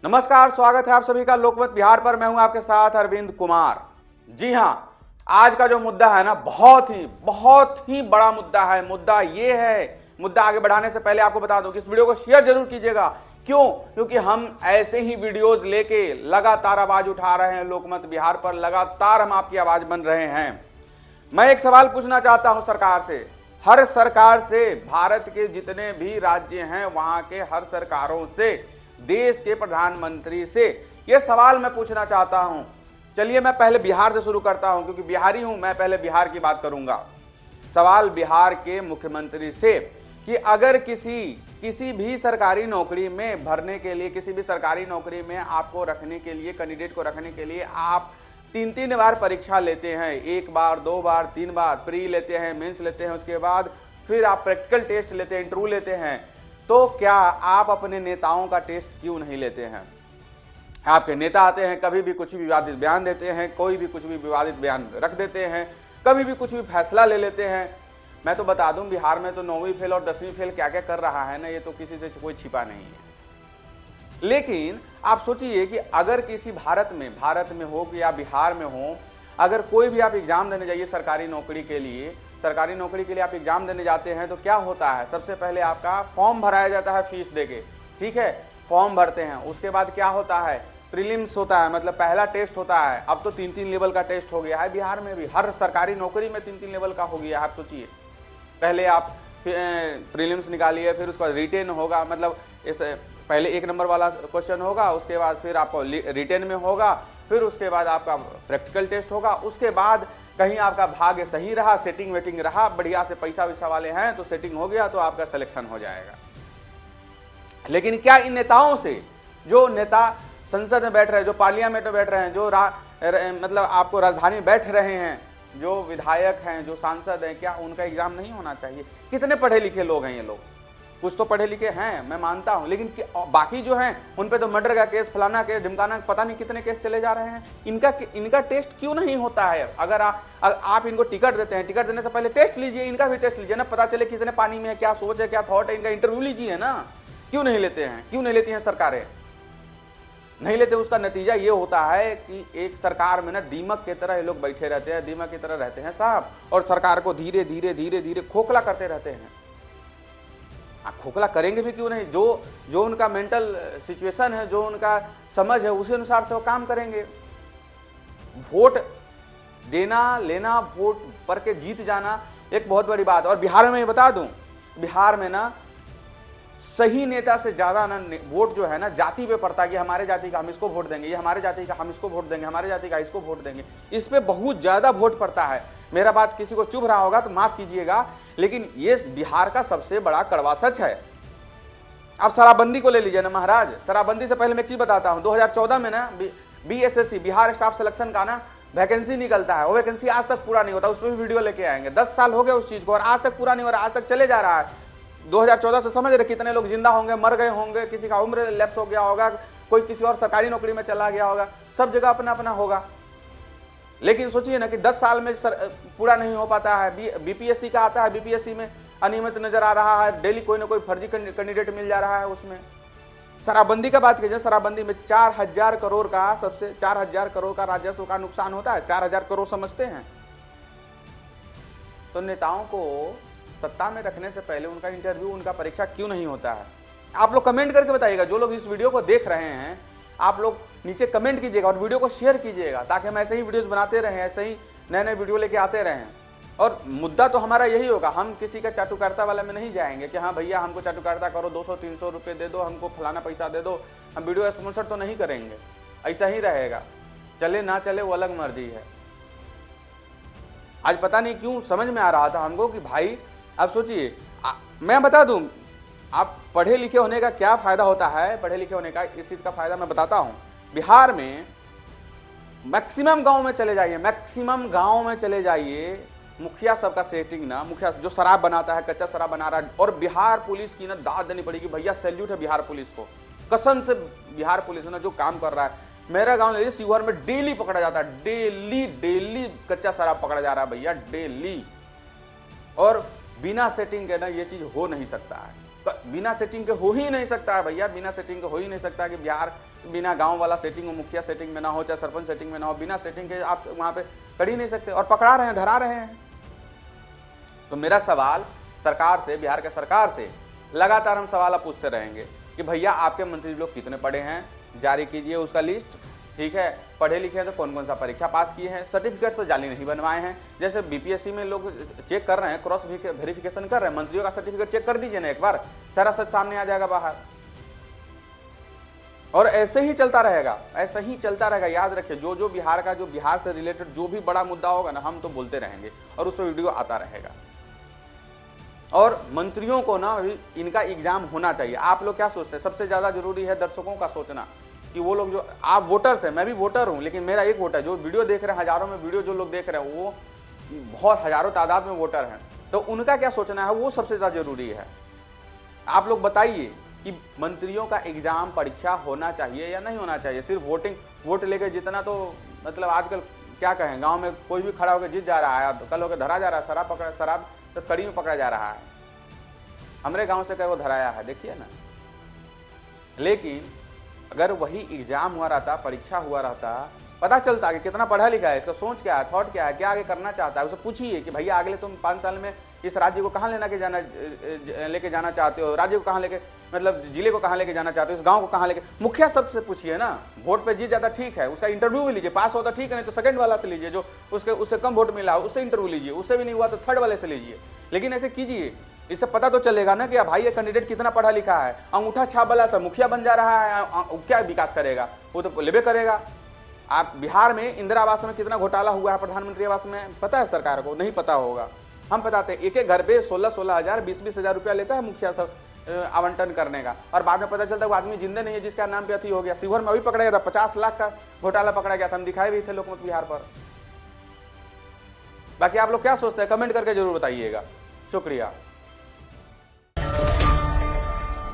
नमस्कार, स्वागत है आप सभी का लोकमत बिहार पर। मैं हूं आपके साथ अरविंद कुमार। जी हां, आज का जो मुद्दा है ना, बहुत ही बड़ा मुद्दा है। मुद्दा ये है, मुद्दा आगे बढ़ाने से पहले आपको बता दूं कि इस वीडियो को शेयर जरूर कीजिएगा। क्यों? क्योंकि हम ऐसे ही वीडियोस लेके लगातार आवाज उठा रहे हैं लोकमत बिहार पर, लगातार हम आपकी आवाज बन रहे हैं। मैं एक सवाल पूछना चाहता हूं सरकार से, हर सरकार से, भारत के जितने भी राज्य हैं वहां के हर सरकारों से, देश के प्रधानमंत्री से यह सवाल मैं पूछना चाहता हूं। चलिए मैं पहले बिहार से शुरू करता हूं, क्योंकि बिहारी हूं मैं, पहले बिहार की बात करूंगा। सवाल बिहार के मुख्यमंत्री से कि अगर किसी भी सरकारी नौकरी में भरने के लिए, किसी भी सरकारी नौकरी में आपको रखने के लिए, कैंडिडेट को रखने के लिए आप 3 बार परीक्षा लेते हैं, 1 बार, 2 बार, 3 बार, प्री लेते हैं, मेंस लेते हैं, उसके बाद फिर आप प्रैक्टिकल टेस्ट लेते हैं, इंटरव्यू लेते हैं, तो क्या आप अपने नेताओं का टेस्ट क्यों नहीं लेते हैं? आपके नेता आते हैं, कभी भी कुछ भी विवादित बयान देते हैं, कोई भी कुछ भी विवादित बयान रख देते हैं, कभी भी कुछ भी फैसला ले लेते हैं। मैं तो बता दूं, बिहार में तो 9वीं फेल और 10वीं फेल क्या क्या कर रहा है ना, ये तो किसी से कोई छिपा नहीं है। लेकिन आप सोचिए कि अगर किसी भारत में हो या बिहार में हो, अगर कोई भी आप एग्जाम देने जाइए सरकारी नौकरी के लिए आप एग्जाम देने जाते हैं तो क्या होता है? सबसे पहले आपका फॉर्म भराया जाता है फीस देके, ठीक है, फॉर्म भरते हैं। उसके बाद क्या होता है? प्रीलिम्स होता है, मतलब पहला टेस्ट होता है। अब तो 3 लेवल का टेस्ट हो गया है बिहार में भी, हर सरकारी नौकरी में 3 लेवल का हो गया है। आप सोचिए, पहले आप प्रीलिम्स निकालिए, फिर उसके बाद रिटेन होगा, मतलब इस पहले 1 नंबर वाला क्वेश्चन होगा, उसके बाद फिर आपको रिटेन में होगा, फिर उसके बाद आपका प्रैक्टिकल टेस्ट होगा, उसके बाद कहीं आपका भाग्य सही रहा, सेटिंग वेटिंग रहा, बढ़िया से पैसा वैसा वाले हैं तो सेटिंग हो गया तो आपका सिलेक्शन हो जाएगा। लेकिन क्या इन नेताओं से, जो नेता संसद में बैठ रहे हैं, जो पार्लियामेंट में बैठ रहे हैं, जो मतलब आपको राजधानी में बैठ रहे हैं, जो विधायक हैं, जो सांसद हैं, क्या उनका एग्जाम नहीं होना चाहिए? कितने पढ़े लिखे लोग हैं ये लोग? कुछ तो पढ़े लिखे हैं, मैं मानता हूं, लेकिन बाकी जो हैं उन पे तो मर्डर का केस, फलाना केस, ढिमकाना, पता नहीं कितने केस चले जा रहे हैं। इनका टेस्ट क्यों नहीं होता है? अगर आप इनको टिकट देते हैं, टिकट देने से पहले टेस्ट लीजिए, इनका भी टेस्ट लीजिए ना, पता चले कितने पानी में है, क्या सोच है, क्या थॉट है, इनका इंटरव्यू लीजिए ना। क्यों नहीं लेते हैं? क्यों नहीं लेती हैं सरकारें? नहीं लेते। उसका नतीजा ये होता है कि एक सरकार में ना दीमक की तरह ये लोग बैठे रहते हैं, दीमक की तरह रहते हैं साहब, और सरकार को धीरे धीरे खोखला करते रहते हैं। खोखला करेंगे भी क्यों नहीं? जो उनका मेंटल सिचुएशन है, जो उनका समझ है, उसी अनुसार से वो काम करेंगे। वोट देना, लेना, वोट पर के जीत जाना एक बहुत बड़ी बात। और बिहार में ये बता दूं, बिहार में ना सही नेता से ज्यादा ना वोट जो है ना जाति पे पड़ता है कि हमारे जाति का हम इसको वोट देंगे, ये हमारे जाति का हम इसको वोट देंगे, हमारे जाति का इसको वोट देंगे। इस पे बहुत ज्यादा वोट पड़ता है। मेरा बात किसी को चुभ रहा होगा तो माफ कीजिएगा, लेकिन ये बिहार का सबसे बड़ा कड़वा सच है। आप शराबबंदी को ले लीजिए ना महाराज। शराबबंदी से पहले मैं एक चीज बताता हूं, 2014 में ना BSSC बिहार स्टाफ सिलेक्शन का ना वैकेंसी निकलता है, वो वैकेंसी आज तक पूरा नहीं होता। उस पर भी वीडियो लेके आएंगे। 10 साल हो गए उस चीज को और आज तक पूरा नहीं हो रहा, आज तक चले जा रहा है। 2014 से समझ रहे कितने लोग जिंदा होंगे, मर गए होंगे, किसी का उम्र लैप्स हो गया होगा, कोई किसी और सरकारी नौकरी में चला गया होगा, सब जगह अपना अपना होगा। लेकिन सोचिए ना कि 10 साल में पूरा नहीं हो पाता है। BPSC का आता है, BPSC में अनियमित नजर आ रहा है, डेली कोई ना कोई फर्जी कैंडिडेट मिल जा रहा है उसमें। शराबबंदी का बात कीजिए, शराबबंदी में 4,000 करोड़ का, सबसे 4,000 करोड़ का राजस्व का नुकसान होता है। 4,000 करोड़ समझते हैं? तो नेताओं को सत्ता में रखने से पहले उनका इंटरव्यू, उनका परीक्षा क्यों नहीं होता है? आप लोग कमेंट करके बताइएगा। जो लोग इस वीडियो को देख रहे हैं, आप लोग नीचे कमेंट कीजिएगा और वीडियो को शेयर कीजिएगा, ताकि हम ऐसे ही वीडियोस बनाते रहें, ऐसे ही नए वीडियो लेके आते रहें। और मुद्दा तो हमारा यही होगा, हम किसी का चाटुकारिता वाला में नहीं जाएंगे कि हाँ भैया हमको चाटुकारिता करो, 200-300 रुपये दे दो, हमको फलाना पैसा दे दो। हम वीडियो स्पॉन्सर तो नहीं करेंगे, ऐसा ही रहेगा। चले ना चले वो अलग मर्जी है। आज पता नहीं क्यों समझ में आ रहा था हमको कि भाई आप सोचिए, मैं बता दूं, आप पढ़े लिखे होने का क्या फायदा होता है? पढ़े लिखे होने का इस चीज का फायदा मैं बताता हूं। बिहार में मैक्सिमम गांव में चले जाइए, मैक्सिमम गांव में चले जाइए, मुखिया सबका सेटिंग ना, मुखिया जो शराब बनाता है, कच्चा शराब बना रहा है, और बिहार पुलिस की ना दाद देनी पड़ेगी। भैया सैल्यूट है बिहार पुलिस को, कसम से। बिहार पुलिस ना जो काम कर रहा है, मेरा गांव ले लीजिए शिवहर में डेली पकड़ा जाता है, डेली कच्चा शराब पकड़ा जा रहा है भैया, डेली। और बिना सेटिंग के ना ये चीज हो नहीं सकता है, बिना सेटिंग के हो ही नहीं सकता है भैया, बिना सेटिंग के हो ही नहीं सकता कि बिहार बिना गांव वाला सेटिंग हो, मुखिया सेटिंग में ना हो, चाहे सरपंच सेटिंग में ना हो, बिना सेटिंग के आप वहां पे कर ही नहीं सकते और पकड़ा रहे हैं, धरा रहे हैं। तो मेरा सवाल सरकार से, बिहार के सरकार से लगातार हम सवाल पूछते रहेंगे कि भैया आपके मंत्री लोग कितने पढ़े हैं, जारी कीजिए उसका लिस्ट, ठीक है। पढ़े लिखे हैं तो कौन कौन सा परीक्षा पास किए हैं, सर्टिफिकेट तो जाली नहीं बनवाए हैं। जैसे बीपीएससी में लोग चेक कर रहे हैं, क्रॉस वेरिफिकेशन कर रहे हैं, मंत्रियों का सर्टिफिकेट चेक कर दीजिए ना एक बार, सारा सच सामने आ जाएगा बाहर। और ऐसे ही चलता रहेगा, ऐसा ही चलता रहेगा। याद रखिए, जो जो बिहार का, जो बिहार से रिलेटेड जो भी बड़ा मुद्दा होगा ना, हम तो बोलते रहेंगे और उस पर वीडियो आता रहेगा। और मंत्रियों को ना इनका एग्जाम होना चाहिए। आप लोग क्या सोचते हैं? सबसे ज्यादा जरूरी है दर्शकों का सोचना कि वो लोग जो, आप वोटर्स हैं, मैं भी वोटर हूं, लेकिन मेरा एक वोट है। जो वीडियो देख रहे हैं, हजारों में वीडियो जो लोग देख रहे हैं, वो बहुत हजारों तादाद में वोटर हैं, तो उनका क्या सोचना है, वो सबसे ज्यादा जरूरी है। आप लोग बताइए कि मंत्रियों का एग्जाम, परीक्षा होना चाहिए या नहीं होना चाहिए? सिर्फ वोट लेके जितना, तो मतलब आजकल क्या कहें, गांव में कोई भी खड़ा होकर जीत जा रहा है, तो कल होकर धरा जा रहा है, शराब तस्करी में पकड़ा जा रहा है। हमारे गांव से कई वो धराया है, देखिए ना। लेकिन अगर वही एग्जाम हुआ रहता, परीक्षा हुआ रहता, पता चलता कि कितना पढ़ा लिखा है, इसका सोच क्या है, थॉट क्या है, क्या आगे करना चाहता है। उसे पूछिए कि भैया अगले तुम 5 साल में इस राज्य को कहाँ लेके जाना चाहते हो, राज्य को कहाँ लेके, मतलब जिले को कहाँ लेके जाना चाहते हो, इस गांव को कहाँ लेके। मुखिया सबसे पूछिए ना, वोट पे जीत जाता ठीक है, उसका इंटरव्यू भी लीजिए, पास होता ठीक है, नहीं तो सेकंड वाला से लीजिए, जो उससे कम वोट मिला उससे इंटरव्यू लीजिए, उससे भी नहीं हुआ तो थर्ड वाले से लीजिए। लेकिन ऐसे कीजिए, इससे पता तो चलेगा ना कि भाई ये कैंडिडेट कितना पढ़ा लिखा है। अंगूठा छाप वाला सब मुखिया बन जा रहा है, क्या विकास करेगा? वो तो लेबे करेगा। आप बिहार में इंदिरा आवास में कितना घोटाला हुआ है, प्रधानमंत्री आवास में, पता है सरकार को? नहीं पता होगा, हम बताते हैं। एक एक घर पे 16-16 हजार, 20-20 हजार रुपया लेता है मुखिया सब आवंटन करने का, और बाद में पता चलता है वो आदमी जिंदा नहीं है जिसका नाम पे अति हो गया। शिवहर में अभी पकड़ा गया था, 50 लाख का घोटाला पकड़ा गया था, हम दिखाए भी थे लोकमत बिहार पर। बाकी आप लोग क्या सोचते हैं, कमेंट करके जरूर बताइएगा। शुक्रिया।